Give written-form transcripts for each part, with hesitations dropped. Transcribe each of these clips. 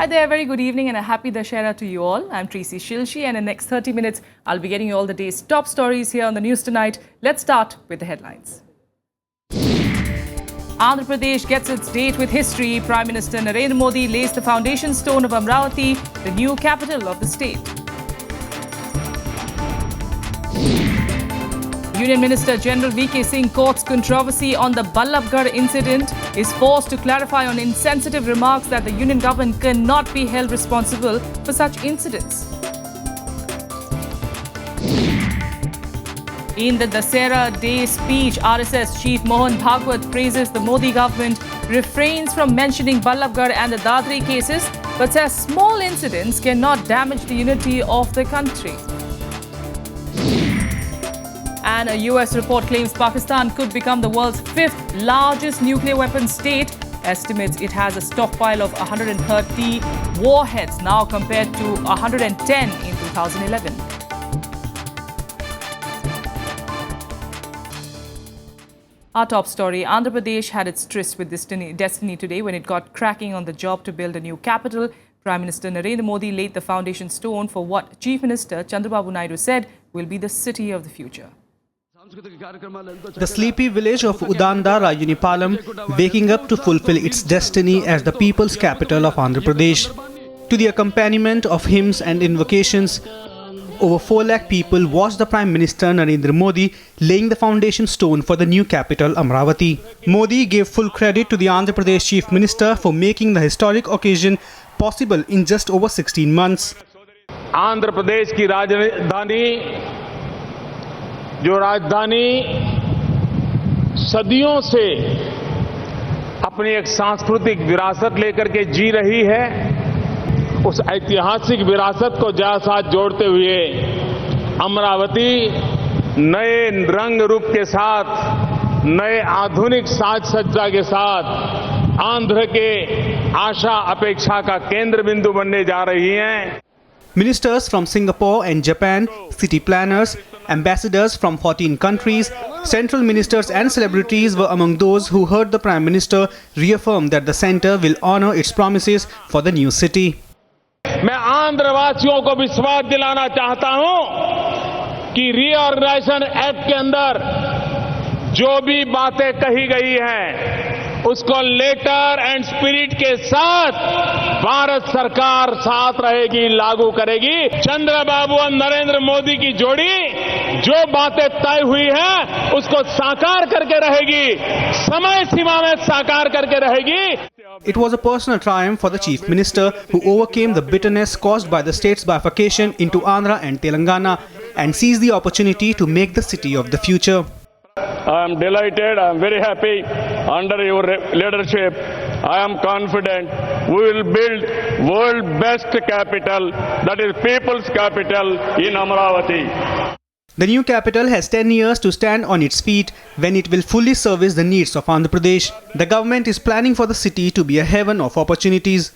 there, very good evening and a happy Dashera to you all. I'm Tracy Shilshi and in the next 30 minutes, I'll be getting you all the day's top stories here on the news tonight. Let's start with the headlines. Andhra Pradesh gets its date with history. Prime Minister Narendra Modi lays the foundation stone of Amravati, the new capital of the state. Union Minister General V.K. Singh courts controversy on the Ballabgarh incident, is forced to clarify on insensitive remarks that the union government cannot be held responsible for such incidents. In the Dasera Day speech, RSS Chief Mohan Bhagwat praises the Modi government, refrains from mentioning Ballabgarh and the Dadri cases, but says small incidents cannot damage the unity of the country. And a US report claims Pakistan could become the world's 5th largest nuclear weapons state. Estimates it has a stockpile of 130 warheads now compared to 110 in 2011. Our top story, Andhra Pradesh had its tryst with destiny today when it got cracking on the job to build a new capital. Prime Minister Narendra Modi laid the foundation stone for what Chief Minister Chandrababu Naidu said will be the city of the future. The sleepy village of Udanda, Rajunipalam, waking up to fulfill its destiny as the people's capital of Andhra Pradesh. To the accompaniment of hymns and invocations, over 4 lakh people watched the Prime Minister Narendra Modi laying the foundation stone for the new capital Amravati. Modi gave full credit to the Andhra Pradesh Chief Minister for making the historic occasion possible in just over 16 months. Andhra Pradesh की राजधानी जो राजधानी सदियों से अपनी एक सांस्कृतिक विरासत लेकर के जी रही है, उस ऐतिहासिक विरासत को साथ जोड़ते हुए अमरावती नए रंग रूप के साथ, नए आधुनिक साज सज्जा के साथ आंध्र के आशा अपेक्षा का केंद्र बिंदु बनने जा रही हैं. Ministers from Singapore and Japan, city planners, ambassadors from 14 countries, central ministers and celebrities were among those who heard the Prime Minister reaffirm that the centre will honour its promises for the new city. मैं आंध्र वासियों को विश्वास दिलाना चाहता हूं कि reorganisation act के अंदर जो भी बातें कही गई हैं उसको लेटर एंड स्पिरिट के साथ भारत सरकार साथ रहेगी, लागू करेगी. चंद्रबाबू और नरेंद्र मोदी की जोड़ी जो बातें तय हुई हैं उसको साकार करके रहेगी, समय सीमा में साकार करके रहेगी. It was a personal triumph for the Chief Minister who overcame the bitterness caused by the state's bifurcation into Andhra and Telangana and seized the opportunity to make the city of the future. I am delighted, I am very happy. Under your leadership, I am confident we will build world best capital, that is people's capital in Amravati. The new capital has 10 years to stand on its feet when it will fully service the needs of Andhra Pradesh. The government is planning for the city to be a heaven of opportunities.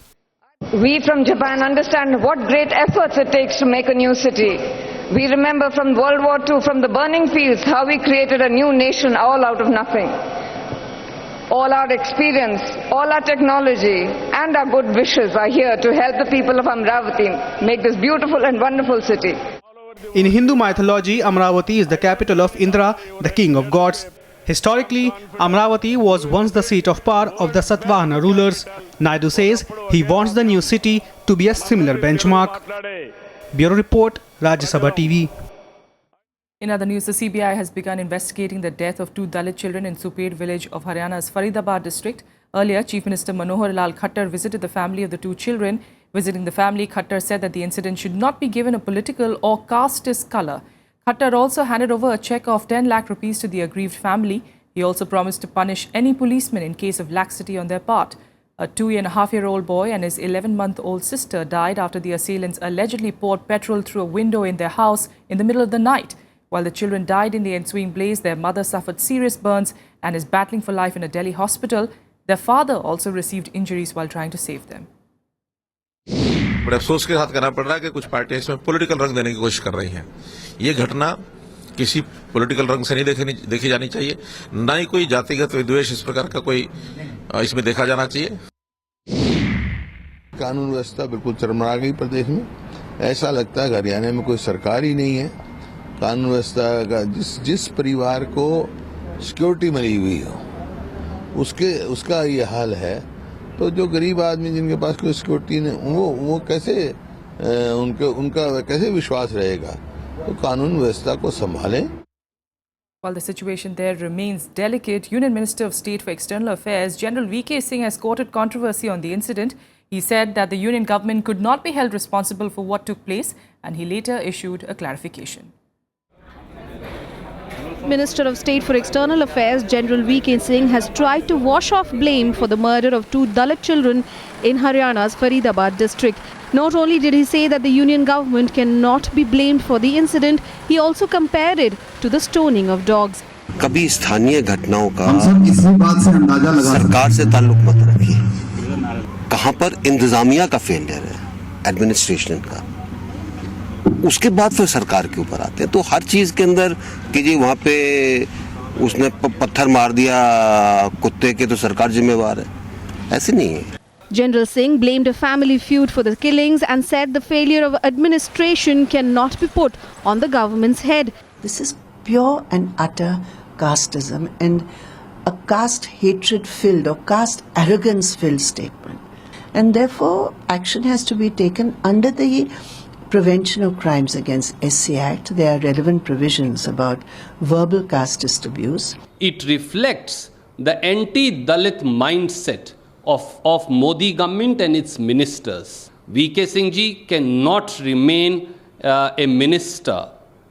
We from Japan understand what great efforts it takes to make a new city. We remember from World War II, from the burning fields, how we created a new nation all out of nothing. All our experience, all our technology and our good wishes are here to help the people of Amravati make this beautiful and wonderful city. In Hindu mythology, Amravati is the capital of Indra, the king of gods. Historically, Amravati was once the seat of power of the Satvahana rulers. Naidu says he wants the new city to be a similar benchmark. Bureau Report, Rajya Sabha TV. In other news, the CBI has begun investigating the death of 2 Dalit children in Suped village of Haryana's Faridabad district. Earlier, Chief Minister Manohar Lal Khattar visited the family of the 2 children. Visiting the family, Khattar said that the incident should not be given a political or casteist colour. Khattar also handed over a cheque of 10 lakh rupees to the aggrieved family. He also promised to punish any policemen in case of laxity on their part. A 2.5-year-old boy and his 11-month-old sister died after the assailants allegedly poured petrol through a window in their house in the middle of the night. While the children died in the ensuing blaze, their mother suffered serious burns and is battling for life in a Delhi hospital. Their father also received injuries while trying to save them. बड़े अफसोस के साथ कहना पड़ रहा है कि कुछ पार्टियां इसमें पॉलिटिकल रंग देने की कोशिश कर रही हैं. ये घटना किसी पॉलिटिकल रंग से नहीं देखी जानी चाहिए, न ही कोई जातिगत विद्वेष इस प्रकार का कोई इसमें देखा जाना चाहिए. कानून व्यवस्था बिल्कुल चरमरा गई प्रदेश में। ऐसा लगता है हरियाणा में कोई सरकार ही नहीं है। कानून व्यवस्था का जिस परिवार को सिक्योरिटी मिली हुई हो उसका ये हाल है, तो जो गरीब आदमी जिनके पास कोई सिक्योरिटी नहीं, वो कैसे उनका कैसे विश्वास रहेगा? तो कानून व्यवस्था को संभालें। While the situation there remains delicate, Union Minister of State for External Affairs General V.K. Singh has courted controversy on the incident. He said that the Union government could not be held responsible for what took place, and he later issued a clarification. Minister of State for External Affairs General V.K. Singh has tried to wash off blame for the murder of 2 Dalit children in Haryana's Faridabad district. Not only did he say that the union government cannot be blamed for the incident, he also compared it to the stoning of dogs. कभी स्थानीय घटनाओं का सरकार से ताल्लुक मत रखिए। कहां पर इंतजामिया का फेलियर है, एडमिनिस्ट्रेशन का, उसके बाद फिर सरकार के ऊपर आते हैं। तो हर चीज के अंदर कि जी वहां पे उसने पत्थर मार दिया कुत्ते के तो सरकार जिम्मेवार है, ऐसे नहीं है। General Singh blamed a family feud for the killings and said the failure of administration cannot be put on the government's head. This is pure and utter casteism and a caste hatred filled or caste arrogance filled statement. And therefore action has to be taken under the Prevention of Crimes Against SC Act. There are relevant provisions about verbal casteist abuse. It reflects the anti-Dalit mindset of Modi government and its ministers. V.K. Singh ji cannot remain a minister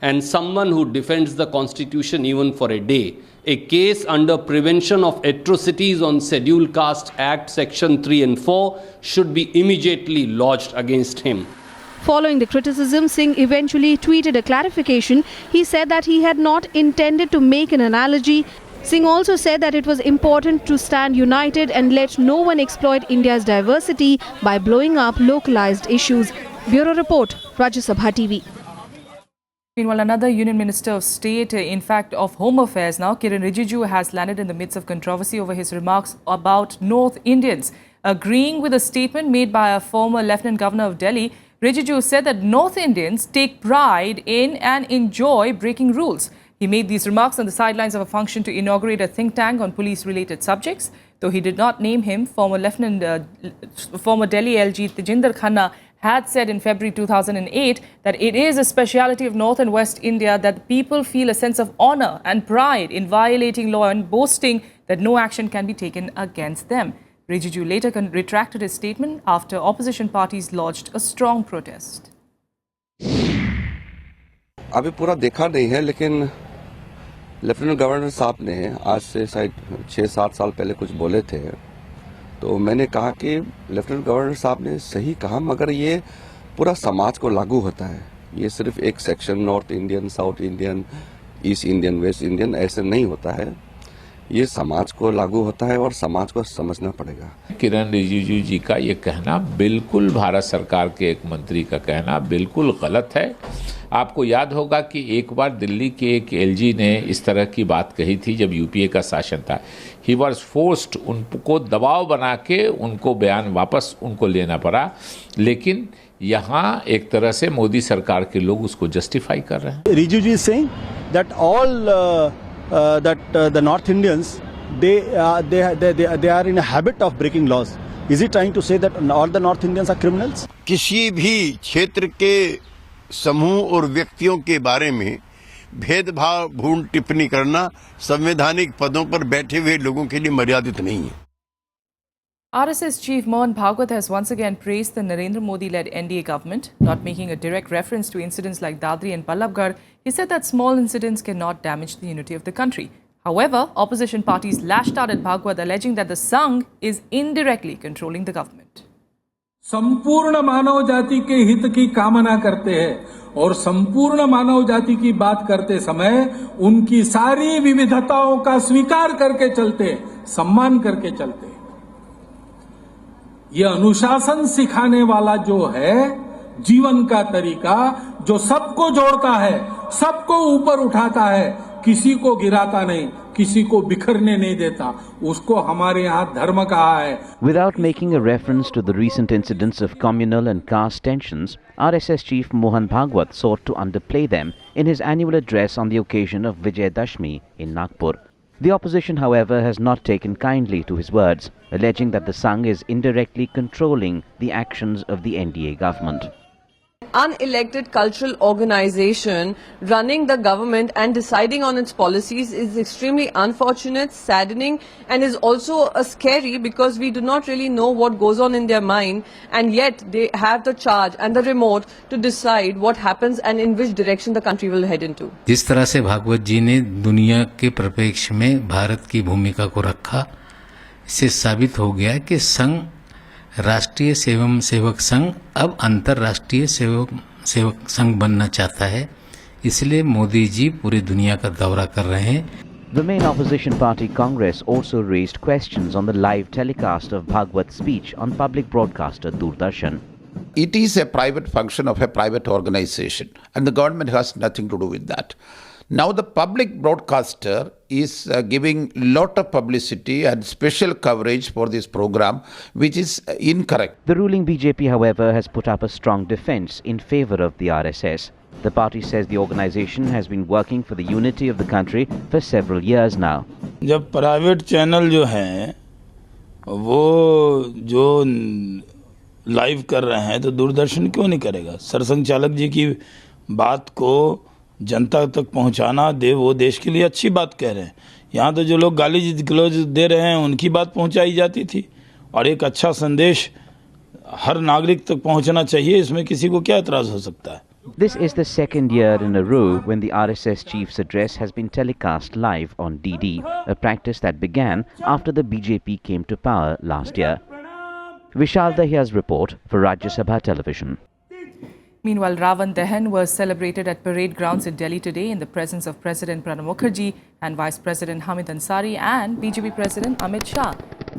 and someone who defends the constitution even for a day. A case under Prevention of Atrocities on Scheduled Caste Act Section 3 and 4 should be immediately lodged against him. Following the criticism, Singh eventually tweeted a clarification. He said that he had not intended to make an analogy. Singh also said that it was important to stand united and let no one exploit India's diversity by blowing up localized issues. Bureau Report, Rajya Sabha TV. Meanwhile, another Union Minister of State, in fact of Home Affairs now, Kiren Rijiju, has landed in the midst of controversy over his remarks about North Indians. Agreeing with a statement made by a former Lieutenant Governor of Delhi, Rijiju said that North Indians take pride in and enjoy breaking rules. He made these remarks on the sidelines of a function to inaugurate a think tank on police-related subjects. Though he did not name him, former Delhi LG Tejinder Khanna had said in February 2008 that it is a speciality of North and West India that people feel a sense of honor and pride in violating law and boasting that no action can be taken against them. Rijiju later retracted his statement after opposition parties lodged a strong protest. अभी पूरा देखा नहीं है, लेकिन lieutenant governor साहब ने आज से शायद 6-7 साल पहले कुछ बोले थे, तो मैंने कहा कि लेफ्टिनेंट गवर्नर साहब ने सही कहा, मगर ये पूरा समाज को लागू होता है। ये सिर्फ एक section north Indian, south Indian, east Indian, West Indian ऐसे नहीं होता है। ये समाज को लागू होता है और समाज को समझना पड़ेगा। किरण रिजिजू जी का ये कहना बिल्कुल, भारत सरकार के एक मंत्री का कहना बिल्कुल गलत है। आपको याद होगा कि एक बार दिल्ली के एक एलजी ने इस तरह की बात कही थी जब यूपीए का शासन था। ही वॉज फोर्स्ड, उनको दबाव बना के उनको बयान वापस उनको लेना पड़ा, लेकिन यहाँ एक तरह से मोदी सरकार के लोग उसको जस्टिफाई कर रहे हैं। Rijiju is saying that all the North Indians they are in a habit of breaking laws. Is he trying to say that all the North Indians are criminals? किसी भी क्षेत्र के समूह और व्यक्तियों के बारे में भेदभावपूर्ण टिप्पणी करना संवैधानिक पदों पर बैठे हुए लोगों के लिए मर्यादित नहीं है। RSS Chief Mohan Bhagwat has once again praised the Narendra Modi-led NDA government, not making a direct reference to incidents like Dadri and Pallabgarh. He said that small incidents cannot damage the unity of the country. However, opposition parties lashed out at Bhagwat, alleging that the Sangh is indirectly controlling the government. संपूर्ण मानव जाति के हित की कामना करते हैं और संपूर्ण मानव जाति की बात करते समय उनकी सारी विविधताओं का स्वीकार करके चलते, सम्मान करके चलते। ये अनुशासन सिखाने वाला जो है जीवन का तरीका, जो सबको जोड़ता है, सबको ऊपर उठाता है, किसी को गिराता नहीं, किसी को बिखरने नहीं देता, उसको हमारे यहाँ धर्म कहा है. Without making a reference to the recent incidents of communal and caste tensions, RSS chief Mohan Bhagwat sought to underplay them in his annual address on the occasion of Vijay Dashmi in Nagpur. The opposition, however, has not taken kindly to his words, alleging that the Sangh is indirectly controlling the actions of the NDA government. Unelected cultural organization running the government and deciding on its policies is extremely unfortunate, saddening, and is also scary because we do not really know what goes on in their mind, and yet they have the charge and the remote to decide what happens and in which direction the country will head into. जिस तरह से भागवत जी ने दुनिया के परिप्रेक्ष्य में भारत की भूमिका को रखा, इससे साबित हो गया कि संघ राष्ट्रीय सेवक संघ अब अंतर्राष्ट्रीय सेवक संघ बनना चाहता है, इसलिए मोदी जी पूरी दुनिया का दौरा कर रहे हैं. The main opposition party Congress also raised questions on the live telecast of Bhagwat's speech on public broadcaster Doordarshan. It is a private function of a private organization, and the government has nothing to do with that. Now the public broadcaster is giving lot of publicity and special coverage for this program, which is incorrect. The ruling BJP, however, has put up a strong defense in favor of the RSS. The party says the organization has been working for the unity of the country for several years now. जब private channel जो हैं वो जो live कर रहे हैं तो दूरदर्शन क्यों नहीं करेगा? सरसंघ चालक जी की बात को जनता तक पहुंचाना वो देश के लिए अच्छी बात कह रहे हैं. यहाँ तो जो लोग गाली गलौज दे रहे हैं उनकी बात पहुंचाई जाती थी, और एक अच्छा संदेश हर नागरिक तक पहुंचना चाहिए, इसमें किसी को क्या एतराज हो सकता है? This is the second year in a row when the RSS chief's address has been telecast live on DD, a practice that began after the BJP came to power last year. Vishal Dahiya's report for Rajya Sabha Television. Meanwhile, Ravan Dahan was celebrated at parade grounds in Delhi today in the presence of President Pranab Mukherjee and Vice President Hamid Ansari and BJP President Amit Shah.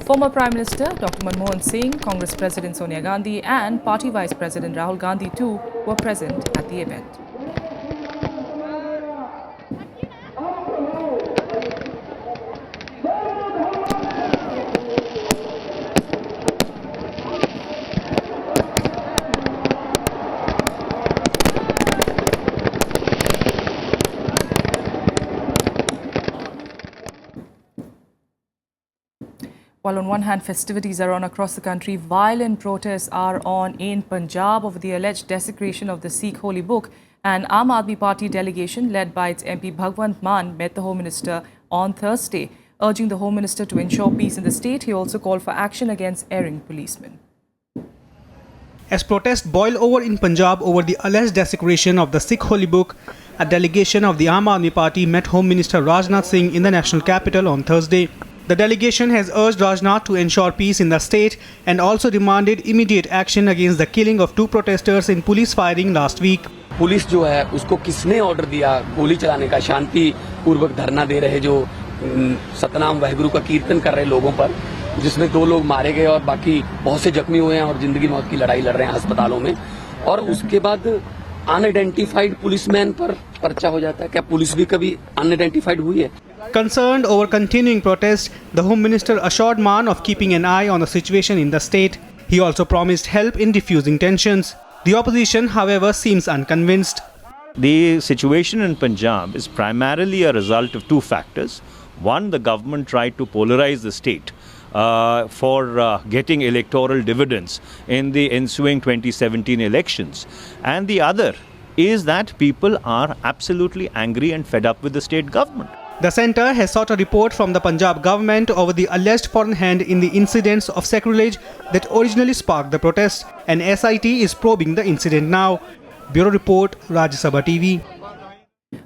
Former Prime Minister Dr. Manmohan Singh, Congress President Sonia Gandhi and Party Vice President Rahul Gandhi too were present at the event. While on one hand festivities are on across the country, violent protests are on in Punjab over the alleged desecration of the Sikh holy book. An Aam Aadmi Party delegation led by its MP Bhagwant Mann met the Home Minister on Thursday. Urging the Home Minister to ensure peace in the state, he also called for action against erring policemen. As protests boil over in Punjab over the alleged desecration of the Sikh holy book, a delegation of the Aam Aadmi Party met Home Minister Rajnath Singh in the national capital on Thursday. The delegation has urged Rajnath to ensure peace in the state and also demanded immediate action against the killing of two protesters in police firing last week. Police जो है उसको किसने order दिया गोली चलाने का? शांति पूर्वक धरना दे रहे जो सतनाम वाहिगुरु का कीर्तन कर रहे लोगों पर, जिसमें 2 लोग मारे गए और बाकी बहुत से जख्मी हुए हैं और जिंदगी मौत की लड़ाई लड़ रहे हैं अस्पतालों में, और उसके बाद अनआइडेंटिफाइड पुलिसमैन पर पर्चा हो जाता है. क्या पुलिस भी कभी अनआइडेंटिफाइड हुई है? Concerned over continuing protests, the Home Minister assured Mann of keeping an eye on the situation in the state. He also promised help in diffusing tensions. The opposition, however, seems unconvinced. The situation in Punjab is primarily a result of 2 factors. One, the government tried to polarize the state for getting electoral dividends in the ensuing 2017 elections. And the other is that people are absolutely angry and fed up with the state government. The centre has sought a report from the Punjab government over the alleged foreign hand in the incidents of sacrilege that originally sparked the protest. An SIT is probing the incident now. Bureau Report, Rajya Sabha TV.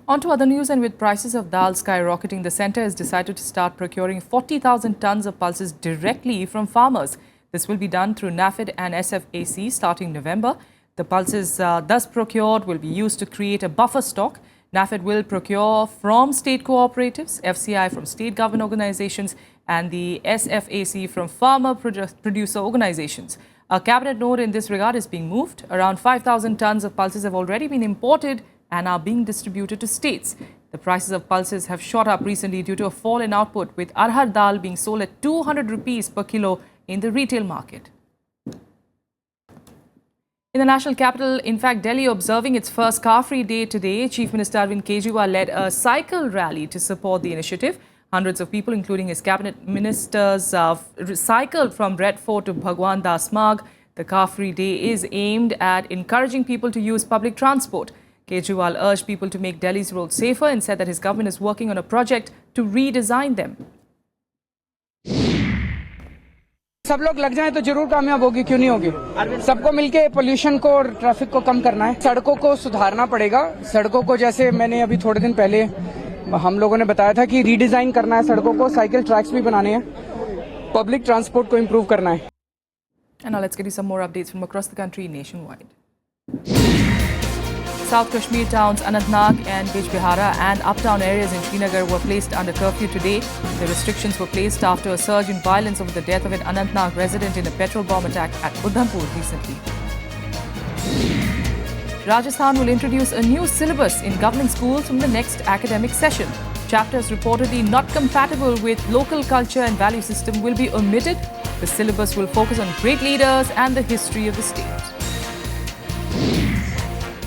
On to other news, and with prices of dal skyrocketing, the centre has decided to start procuring 40,000 tonnes of pulses directly from farmers. This will be done through NAFED and SFAC starting November. The pulses thus procured will be used to create a buffer stock. NAFED will procure from state cooperatives, FCI from state government organizations and the SFAC from farmer producer organizations. A cabinet note in this regard is being moved. Around 5,000 tonnes of pulses have already been imported and are being distributed to states. The prices of pulses have shot up recently due to a fall in output, with arhar dal being sold at 200 rupees per kilo in the retail market. In the national capital, in fact, Delhi observing its first car-free day today, Chief Minister Arvind Kejriwal led a cycle rally to support the initiative. Hundreds of people, including his cabinet ministers, cycled from Red Fort to Bhagwan Das Marg. The car-free day is aimed at encouraging people to use public transport. Kejriwal urged people to make Delhi's roads safer and said that his government is working on a project to redesign them. सब लोग लग जाएं तो जरूर कामयाब होगी, क्यों नहीं होगी। सबको मिलके पोल्यूशन को और ट्रैफिक को कम करना है। सड़कों को सुधारना पड़ेगा। सड़कों को जैसे मैंने अभी थोड़े दिन पहले हम लोगों ने बताया था कि रीडिजाइन करना है सड़कों को, साइकिल ट्रैक्स भी बनाने हैं, पब्लिक ट्रांसपोर्ट को इम्प्रूव करना है। And now let's get you some more updates from across the country nationwide. South Kashmir towns Anantnag and Bijbehara and uptown areas in Srinagar were placed under curfew today. The restrictions were placed after a surge in violence over the death of an Anantnag resident in a petrol bomb attack at Udhampur recently. Rajasthan will introduce a new syllabus in government schools from the next academic session. Chapters reportedly not compatible with local culture and value system will be omitted. The syllabus will focus on great leaders and the history of the state.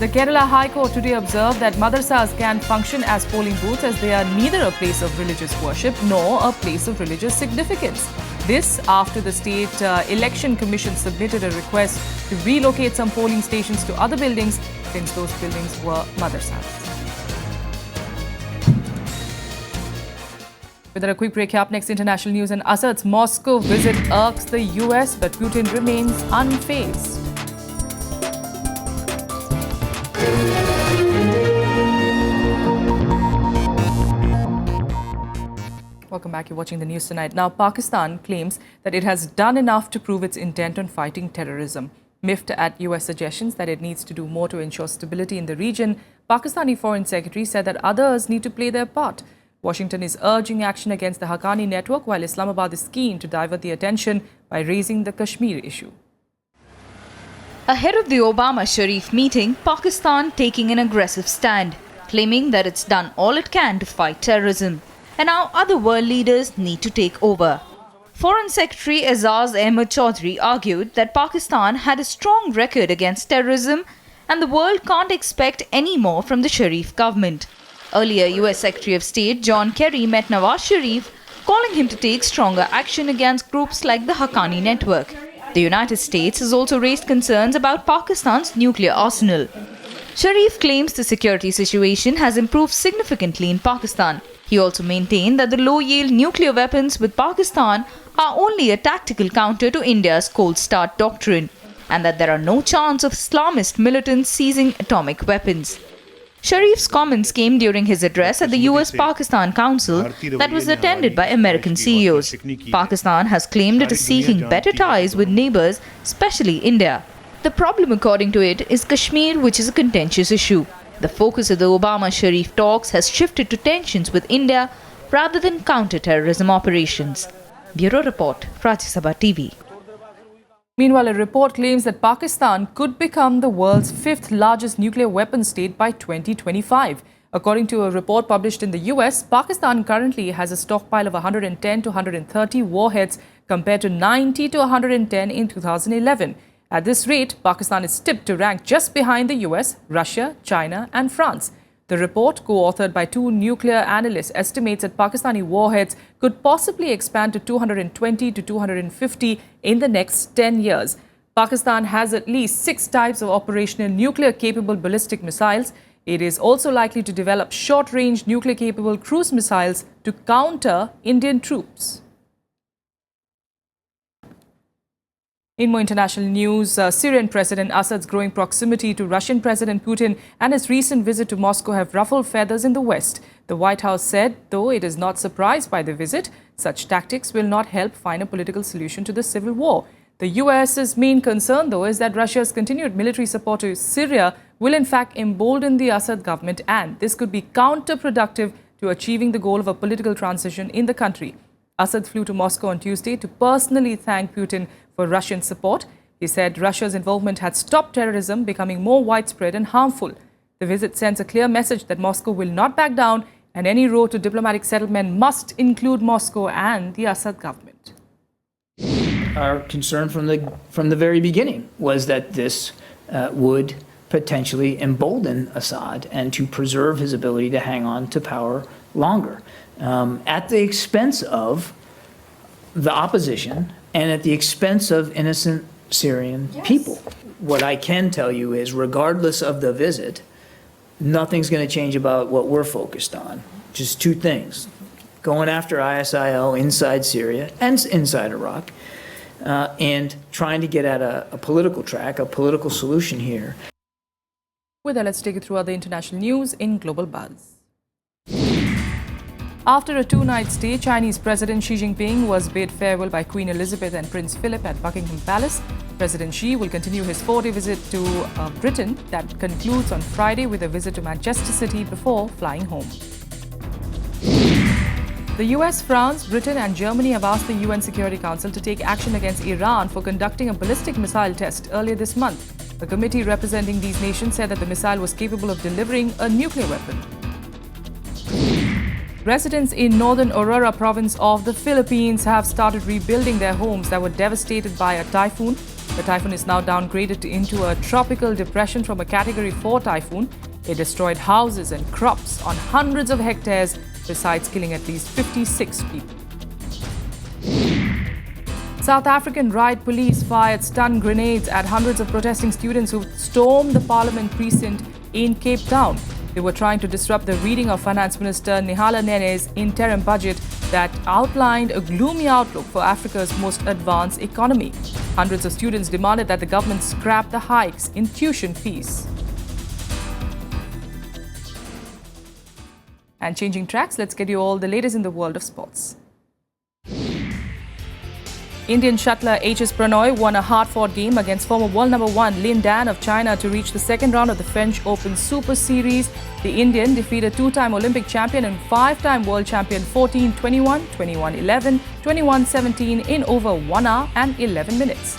The Kerala High Court today observed that madrasas can function as polling booths as they are neither a place of religious worship nor a place of religious significance. This after the State Election Commission submitted a request to relocate some polling stations to other buildings since those buildings were madrasas. With a quick break, up next international news, and Assad's Moscow visit irks the US, but Putin remains unfazed. Welcome back. You're watching the news tonight. Now, Pakistan claims that it has done enough to prove its intent on fighting terrorism. Miffed at US suggestions that it needs to do more to ensure stability in the region, Pakistani Foreign Secretary said that others need to play their part. Washington is urging action against the Haqqani network, while Islamabad is keen to divert the attention by raising the Kashmir issue. Ahead of the Obama-Sharif meeting, Pakistan taking an aggressive stand, claiming that it's done all it can to fight terrorism. And now other world leaders need to take over. Foreign Secretary Azaz Ahmad Chaudhry argued that Pakistan had a strong record against terrorism and the world can't expect any more from the Sharif government. Earlier, US Secretary of State John Kerry met Nawaz Sharif, calling him to take stronger action against groups like the Haqqani network. The United States has also raised concerns about Pakistan's nuclear arsenal. Sharif claims the security situation has improved significantly in Pakistan. He also maintained that the low-yield nuclear weapons with Pakistan are only a tactical counter to India's cold start doctrine, and that there are no chance of Islamist militants seizing atomic weapons. Sharif's comments came during his address at the US-Pakistan Council that was attended by American CEOs. Pakistan has claimed it is seeking better ties with neighbors, especially India. The problem, according to it, is Kashmir, which is a contentious issue. The focus of the Obama-Sharif talks has shifted to tensions with India rather than counter-terrorism operations. Bureau Report, Rajya Sabha TV. Meanwhile, a report claims that Pakistan could become the world's fifth largest nuclear weapons state by 2025. According to a report published in the US, Pakistan currently has a stockpile of 110 to 130 warheads compared to 90 to 110 in 2011. At this rate, Pakistan is tipped to rank just behind the US, Russia, China and France. The report, co-authored by two nuclear analysts, estimates that Pakistani warheads could possibly expand to 220 to 250 in the next 10 years. Pakistan has at least 6 types of operational nuclear-capable ballistic missiles. It is also likely to develop short-range nuclear-capable cruise missiles to counter Indian troops. In more international news, Syrian President Assad's growing proximity to Russian President Putin and his recent visit to Moscow have ruffled feathers in the West. The White House said, though it is not surprised by the visit, such tactics will not help find a political solution to the civil war. The US's main concern, though, is that Russia's continued military support to Syria will in fact embolden the Assad government, and this could be counterproductive to achieving the goal of a political transition in the country. Assad flew to Moscow on Tuesday to personally thank Putin for Russian support. He said Russia's involvement had stopped terrorism becoming more widespread and harmful. The visit sends a clear message that Moscow will not back down and any road to diplomatic settlement must include Moscow and the Assad government. Our concern from the very beginning was that this would potentially embolden Assad and to preserve his ability to hang on to power longer, at the expense of the opposition and at the expense of innocent Syrian people. What I can tell you is, regardless of the visit, nothing's going to change about what we're focused on. Just two things: going after ISIL inside Syria and inside Iraq, and trying to get at a political track, a political solution here. With that, let's take you through other international news in Global Buzz. After a two-night stay, Chinese President Xi Jinping was bid farewell by Queen Elizabeth and Prince Philip at Buckingham Palace. President Xi will continue his 4-day visit to Britain that concludes on Friday with a visit to Manchester City before flying home. The US, France, Britain and Germany have asked the UN Security Council to take action against Iran for conducting a ballistic missile test earlier this month. A committee representing these nations said that the missile was capable of delivering a nuclear weapon. Residents in northern Aurora province of the Philippines have started rebuilding their homes that were devastated by a typhoon. The typhoon is now downgraded into a tropical depression from a Category 4 typhoon. It destroyed houses and crops on hundreds of hectares, besides killing at least 56 people. South African riot police fired stun grenades at hundreds of protesting students who stormed the Parliament precinct in Cape Town. They were trying to disrupt the reading of Finance Minister Nehala Nene's interim budget that outlined a gloomy outlook for Africa's most advanced economy. Hundreds of students demanded that the government scrap the hikes in tuition fees. And changing tracks, let's get you all the latest in the world of sports. Indian shuttler HS Pranoy won a hard-fought game against former world number 1 Lin Dan of China to reach the second round of the French Open Super Series. The Indian defeated two-time Olympic champion and five-time world champion 14-21, 21-11, 21-17 in over 1 hour and 11 minutes.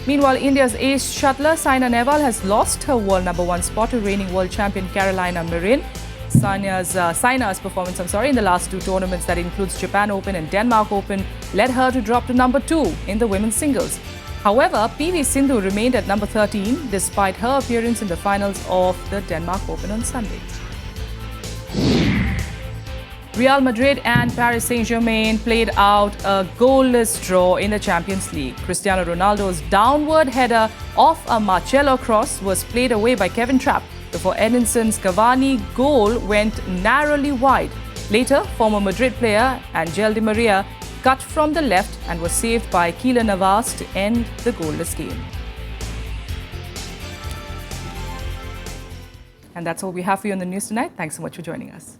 Meanwhile, India's ace shuttler Saina Nehwal has lost her world number 1 spot to reigning world champion Carolina Marin. Saina's performance, in the last two tournaments, that includes Japan Open and Denmark Open, led her to drop to number 2 in the women's singles. However, PV Sindhu remained at number 13 despite her appearance in the finals of the Denmark Open on Sunday. Real Madrid and Paris Saint-Germain played out a goalless draw in the Champions League. Cristiano Ronaldo's downward header off a Marcelo cross was played away by Kevin Trapp before Edison's Cavani goal went narrowly wide. Later, former Madrid player Angel Di Maria cut from the left and was saved by Keylor Navas to end the goalless game. And that's all we have for you on the news tonight. Thanks so much for joining us.